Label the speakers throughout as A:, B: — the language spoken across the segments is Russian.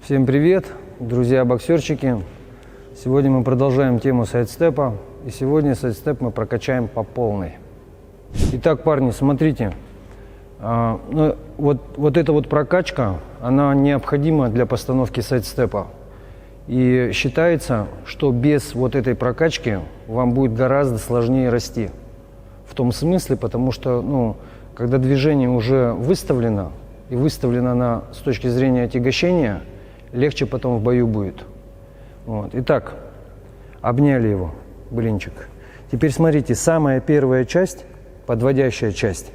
A: Всем привет, друзья-боксерчики! Сегодня мы продолжаем тему сайдстепа. И сегодня сайдстеп мы прокачаем по полной. Итак, парни, смотрите. Вот эта вот прокачка, она необходима для постановки сайдстепа. И считается, что без вот этой прокачки вам будет гораздо сложнее расти. В том смысле, потому что, когда движение уже выставлено, и выставлено с точки зрения отягощения, легче потом в бою будет. Вот. Итак, обняли его, блинчик. Теперь смотрите, самая первая часть, подводящая часть.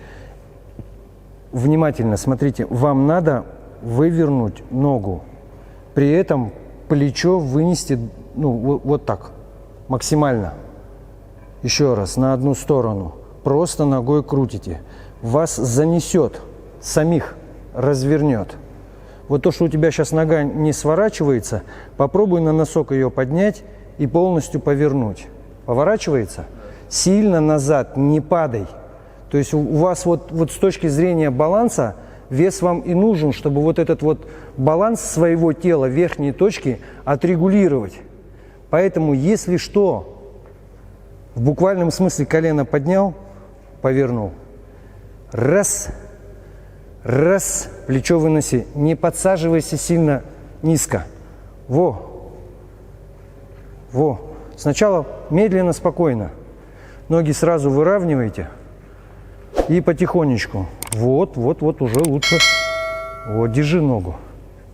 A: Внимательно смотрите, вам надо вывернуть ногу. При этом плечо вынести, вот так, максимально. Еще раз, на одну сторону. Просто ногой крутите. Вас занесет, самих развернет. Вот то, что у тебя сейчас нога не сворачивается, попробуй на носок ее поднять и полностью повернуть. Поворачивается? Сильно назад не падай. То есть у вас вот с точки зрения баланса вес вам и нужен, чтобы вот этот вот баланс своего тела, верхней точки, отрегулировать. Поэтому, если что, в буквальном смысле колено поднял, повернул. Раз. Раз, плечо выноси, не подсаживайся сильно низко. Во. Сначала медленно, спокойно. Ноги сразу выравнивайте и потихонечку. Вот, уже лучше. Вот, держи ногу.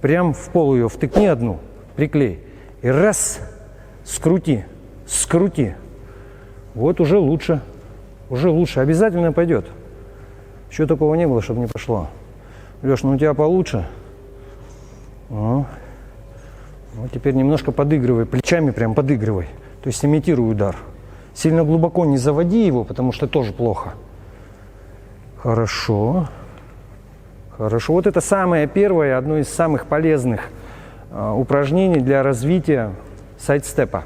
A: Прям в пол ее втыкни одну, приклей. И раз, скрути. Вот уже лучше. Обязательно пойдет. Еще такого не было, чтобы не пошло. Леш, у тебя получше. Вот теперь немножко подыгрывай, плечами прям подыгрывай. То есть имитируй удар. Сильно глубоко не заводи его, потому что тоже плохо. Хорошо. Вот это самое первое, одно из самых полезных упражнений для развития сайдстепа.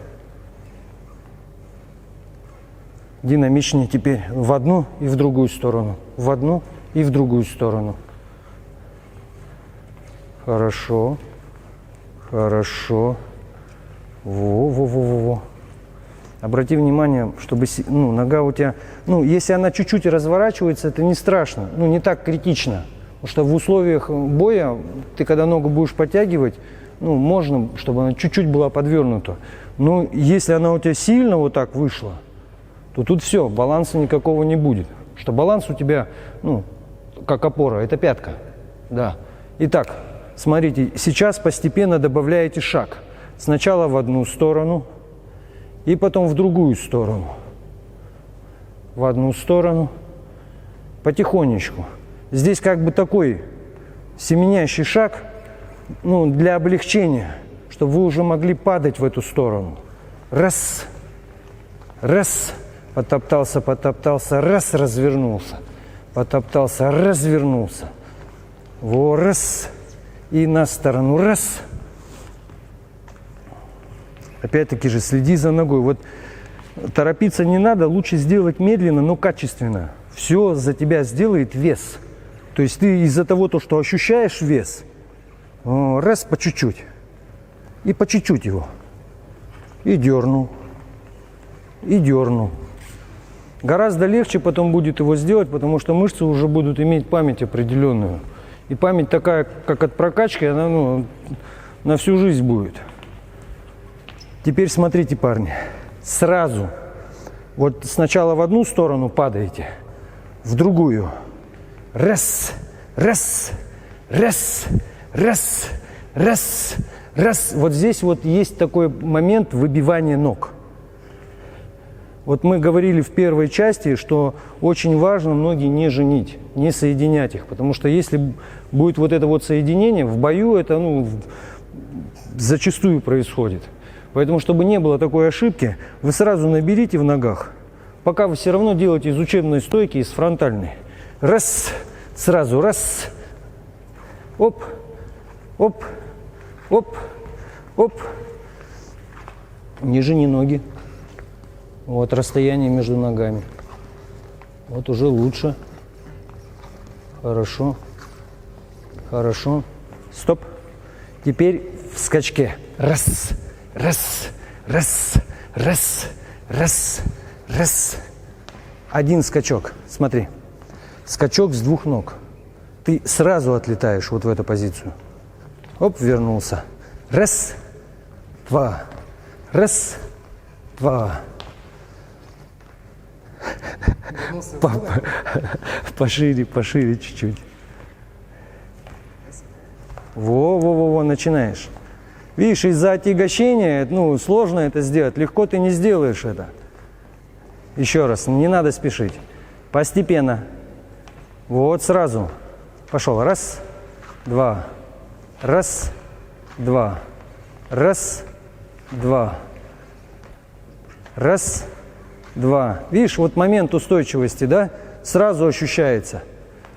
A: Динамичнее теперь в одну и в другую сторону. В одну и в другую сторону. Хорошо. Во. Обрати внимание, чтобы нога у тебя... если она чуть-чуть разворачивается, это не страшно. Не так критично. Потому что в условиях боя, ты когда ногу будешь подтягивать, можно, чтобы она чуть-чуть была подвернута. Но если она у тебя сильно вот так вышла, то тут все, баланса никакого не будет. Что баланс у тебя, как опора, это пятка. Да. Итак, смотрите, сейчас постепенно добавляете шаг. Сначала в одну сторону, и потом в другую сторону. В одну сторону, потихонечку. Здесь как бы такой семенящий шаг, для облегчения, чтобы вы уже могли падать в эту сторону. Раз. Потоптался, раз, развернулся. Потоптался, развернулся. Раз. И на сторону, раз. Опять-таки же, следи за ногой. Вот торопиться не надо, лучше сделать медленно, но качественно. Все за тебя сделает вес. То есть ты из-за того, что ощущаешь вес, раз по чуть-чуть. И по чуть-чуть его. И дернул. Гораздо легче потом будет его сделать, потому что мышцы уже будут иметь память определенную. И память такая, как от прокачки, она на всю жизнь будет. Теперь смотрите, парни. Сразу. Вот сначала в одну сторону падаете, в другую. Раз. Вот здесь вот есть такой момент выбивания ног. Вот мы говорили в первой части, что очень важно ноги не женить, не соединять их. Потому что если будет вот это вот соединение, в бою это зачастую происходит. Поэтому, чтобы не было такой ошибки, вы сразу наберите в ногах, пока вы все равно делаете из учебной стойки, из фронтальной. Раз, сразу, раз. Оп. Не жени ноги. Вот расстояние между ногами. Вот уже лучше. Хорошо. Стоп. Теперь в скачке. Раз, раз, раз, раз, раз, раз. Один скачок. Смотри. Скачок с двух ног. Ты сразу отлетаешь вот в эту позицию. Оп, вернулся. Раз, два, раз, два. Пошире, пошире чуть-чуть. Во, начинаешь. Видишь, из-за отягощения, сложно это сделать. Легко ты не сделаешь это. Еще раз, не надо спешить. Постепенно. Вот сразу. Пошел. Раз, два. Раз, два. Раз, два. Раз, два. Видишь, вот момент устойчивости, да, сразу ощущается.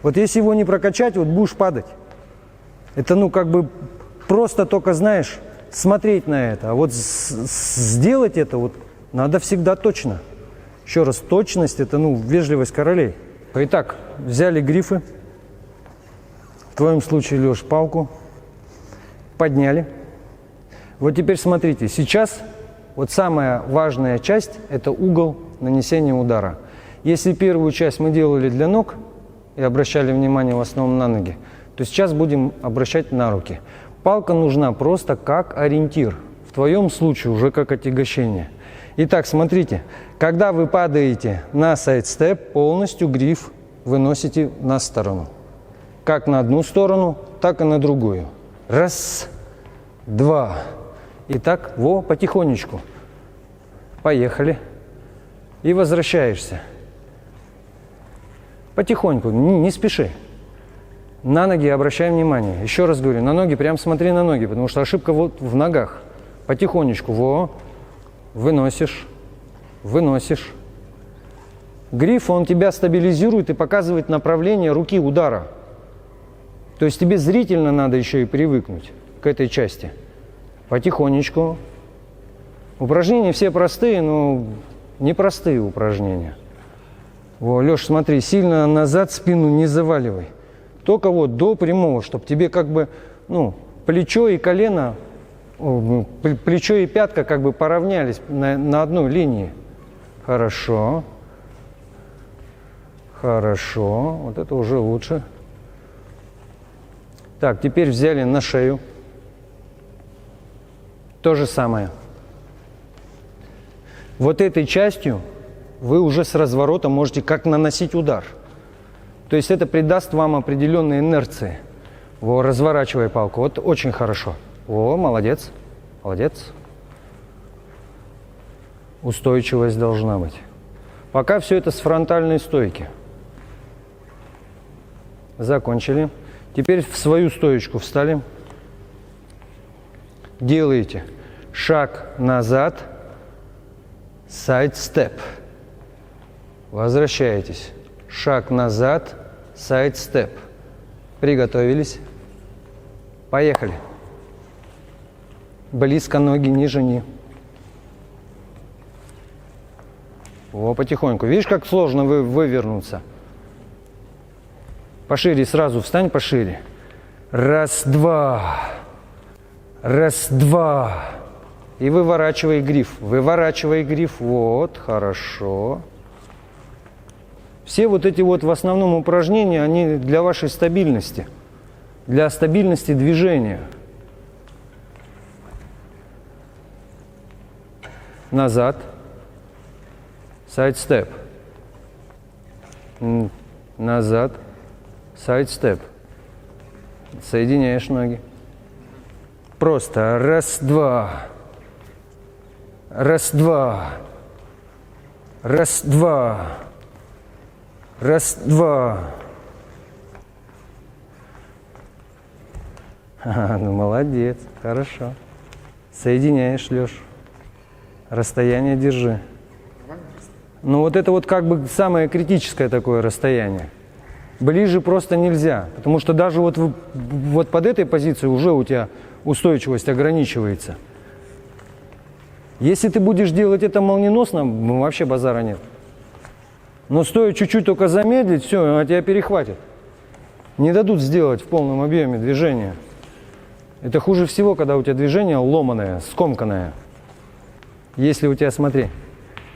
A: Вот если его не прокачать, вот будешь падать. Это, просто только, знаешь, смотреть на это. А вот сделать это вот надо всегда точно. Еще раз, точность – это, вежливость королей. Итак, взяли грифы. В твоем случае, Леш, палку. Подняли. Вот теперь смотрите, сейчас вот самая важная часть – это угол нанесения удара. Если первую часть мы делали для ног и обращали внимание в основном на ноги, то сейчас будем обращать на руки. Палка нужна просто как ориентир. В твоем случае уже как отягощение. Итак, смотрите, когда вы падаете на сайдстеп, полностью гриф выносите на сторону. Как на одну сторону, так и на другую. Раз, два. И так, потихонечку. Поехали. И возвращаешься. Потихоньку, не спеши. На ноги обращай внимание. Еще раз говорю, на ноги, прям смотри на ноги, потому что ошибка вот в ногах. Потихонечку, выносишь, выносишь. Гриф, он тебя стабилизирует и показывает направление руки удара. То есть тебе зрительно надо еще и привыкнуть к этой части. Потихонечку. Упражнения все простые, но непростые упражнения. Леш, смотри, сильно назад спину не заваливай. Только до прямого, чтобы тебе плечо и колено, плечо и пятка поравнялись на одной линии. Хорошо. Хорошо. Вот это уже лучше. Так, теперь взяли на шею. То же самое. Вот этой частью вы уже с разворота можете как наносить удар. То есть это придаст вам определенной инерции. Разворачивай палку. Вот очень хорошо. Молодец. Молодец. Устойчивость должна быть. Пока все это с фронтальной стойки. Закончили. Теперь в свою стоечку встали. Делаете шаг назад, сайд-степ. Возвращаетесь. Шаг назад, сайд-степ. Приготовились. Поехали. Близко ноги не жени. Потихоньку. Видишь, как сложно вывернуться? Пошире сразу встань, пошире. Раз, два. Раз, два. И выворачивай гриф. Выворачивай гриф. Хорошо. Все эти в основном упражнения, они для вашей стабильности. Для стабильности движения. Назад. Сайд-степ. Назад. Сайд-степ. Соединяешь ноги. Просто раз, два. Раз, два. Раз, два. Раз, два. Молодец. Хорошо. Соединяешь, Леш. Расстояние держи. Это самое критическое такое расстояние. Ближе просто нельзя, потому что даже под этой позицией уже у тебя устойчивость ограничивается. Если ты будешь делать это молниеносно, вообще базара нет. Но стоит чуть-чуть только замедлить, все, тебя перехватит. Не дадут сделать в полном объеме движения. Это хуже всего, когда у тебя движение ломаное, скомканное. Если у тебя, смотри,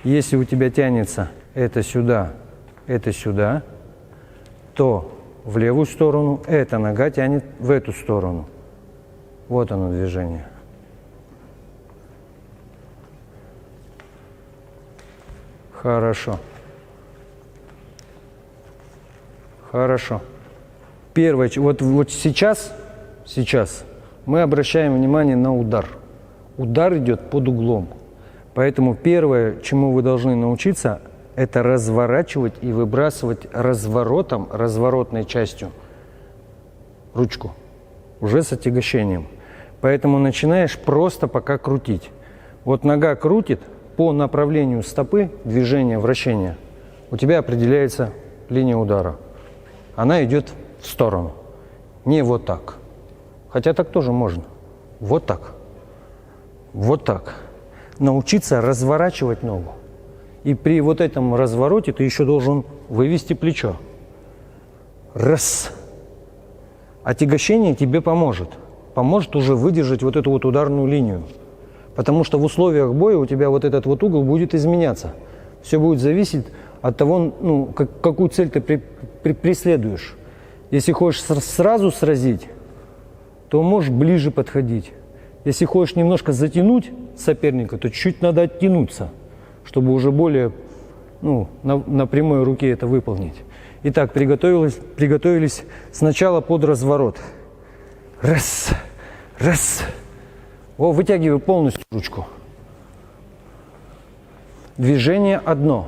A: если у тебя тянется это сюда, то в левую сторону эта нога тянет в эту сторону. Вот оно движение. Хорошо. Хорошо. Первое, вот сейчас мы обращаем внимание на удар. Удар идет под углом. Поэтому первое, чему вы должны научиться, это разворачивать и выбрасывать разворотом, разворотной частью ручку, уже с отягощением. Поэтому начинаешь просто пока крутить. Вот нога крутит, по направлению стопы, движения, вращения, у тебя определяется линия удара. Она идет в сторону, не вот так. Хотя так тоже можно. Вот так. Вот так. Научиться разворачивать ногу. И при вот этом развороте ты еще должен вывести плечо. Раз. Отягощение тебе поможет. Поможет уже выдержать вот эту вот ударную линию. Потому что в условиях боя у тебя вот этот вот угол будет изменяться. Все будет зависеть от того, ну, какую цель ты преследуешь. Если хочешь сразу сразить, то можешь ближе подходить. Если хочешь немножко затянуть соперника, то чуть надо оттянуться, чтобы уже более, ну, на прямой руке это выполнить. Итак, приготовились сначала под разворот. Раз, раз. О, вытягивай полностью ручку. Движение одно.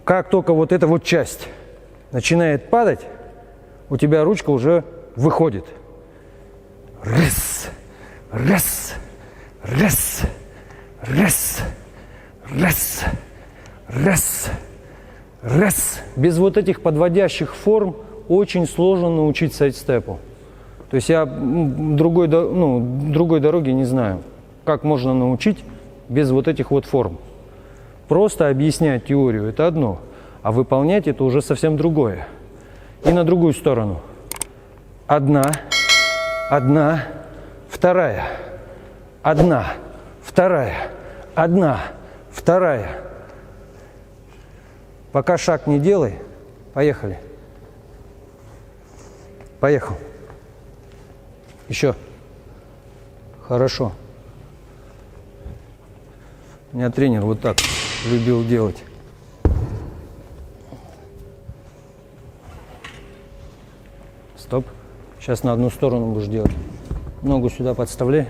A: Как только вот эта вот часть начинает падать, у тебя ручка уже выходит. Раз, раз, раз, раз, раз, раз, раз. Без вот этих подводящих форм очень сложно научить сайдстепу. То есть я другой дороги не знаю, как можно научить без вот этих вот форм. Просто объяснять теорию – это одно, а выполнять – это уже совсем другое. И на другую сторону. Одна, одна, вторая. Одна, вторая. Одна, вторая. Пока шаг не делай. Поехали. Поехал. Еще. Хорошо. У меня тренер вот так любил делать. Стоп. Сейчас на одну сторону будешь делать. Ногу сюда подставляй.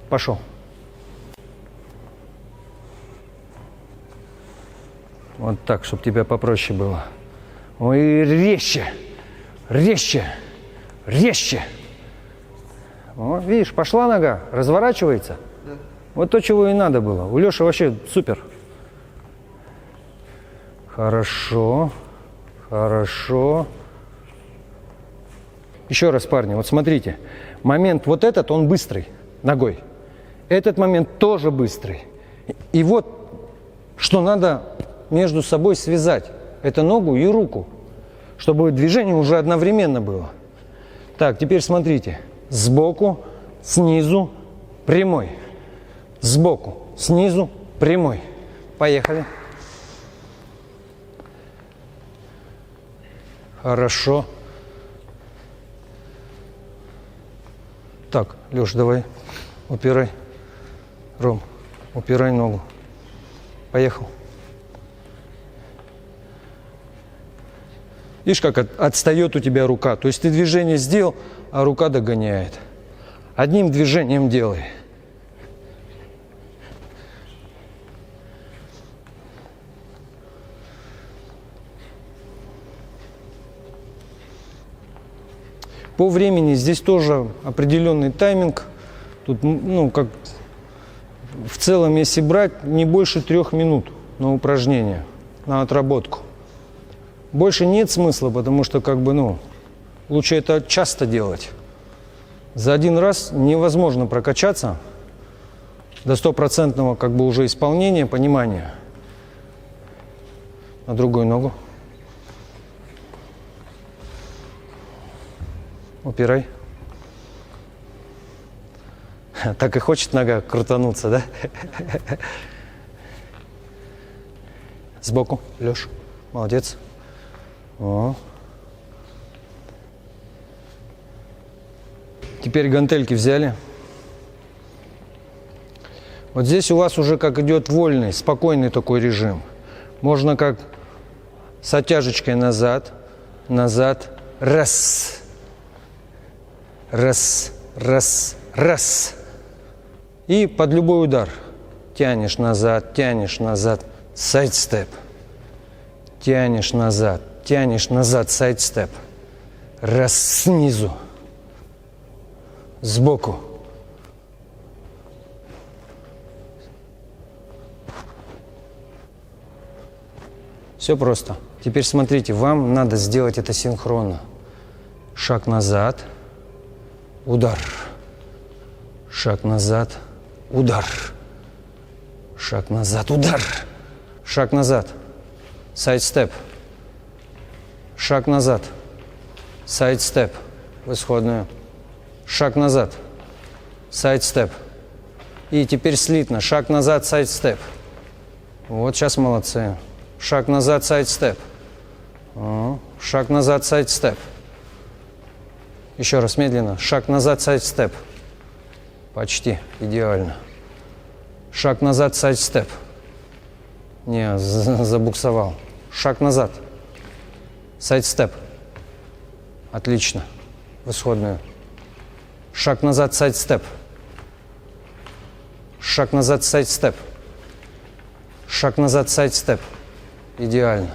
A: Пошел. Вот так, чтобы тебе попроще было. Ой, резче. Резче. Резче. О, видишь, пошла нога, разворачивается. Да. Вот то, чего и надо было. У Леши вообще супер. Хорошо. Хорошо. Еще раз, парни, вот смотрите. Момент вот этот, он быстрый, ногой. Этот момент тоже быстрый. И вот, что надо между собой связать. Это ногу и руку. Чтобы движение уже одновременно было. Так, теперь смотрите. Сбоку, снизу, прямой. Сбоку, снизу, прямой. Поехали. Хорошо. Так, Леш, давай, упирай. Ром, упирай ногу. Поехал. Видишь, как отстает у тебя рука. То есть ты движение сделал, а рука догоняет. Одним движением делай. По времени здесь тоже определенный тайминг. Тут, ну, как в целом, если брать, не больше 3 минут на упражнение, на отработку. Больше нет смысла, потому что, как бы, ну, лучше это часто делать. За один раз невозможно прокачаться до 100% как бы уже исполнения, понимания. На другую ногу. Упирай. Так и хочет нога крутануться, да? Сбоку, Леш. Молодец. О. Теперь гантельки взяли. Вот здесь у вас уже как идет вольный, спокойный такой режим. Можно как с оттяжечкой назад, назад, раз, раз, раз, раз. И под любой удар тянешь назад, сайд-степ. Тянешь назад, сайд-степ. Раз снизу, сбоку. Все просто. Теперь смотрите, вам надо сделать это синхронно. Шаг назад, удар. Шаг назад, удар. Шаг назад, удар. Шаг назад, сайд-степ. Шаг назад, сайд-степ в исходную. Шаг назад, сайд-степ. И теперь слитно. Шаг назад, сайд-степ. Вот сейчас молодцы. Шаг назад, сайд-степ. Шаг назад, сайд-степ. Еще раз медленно. Шаг назад, сайд-степ. Почти идеально. Шаг назад, сайд-степ. Не, забуксовал. Шаг назад. Сайд-степ. Отлично. В исходную. Шаг назад, сайд-степ. Шаг назад, сайд-степ. Шаг назад, сайд-степ. Идеально.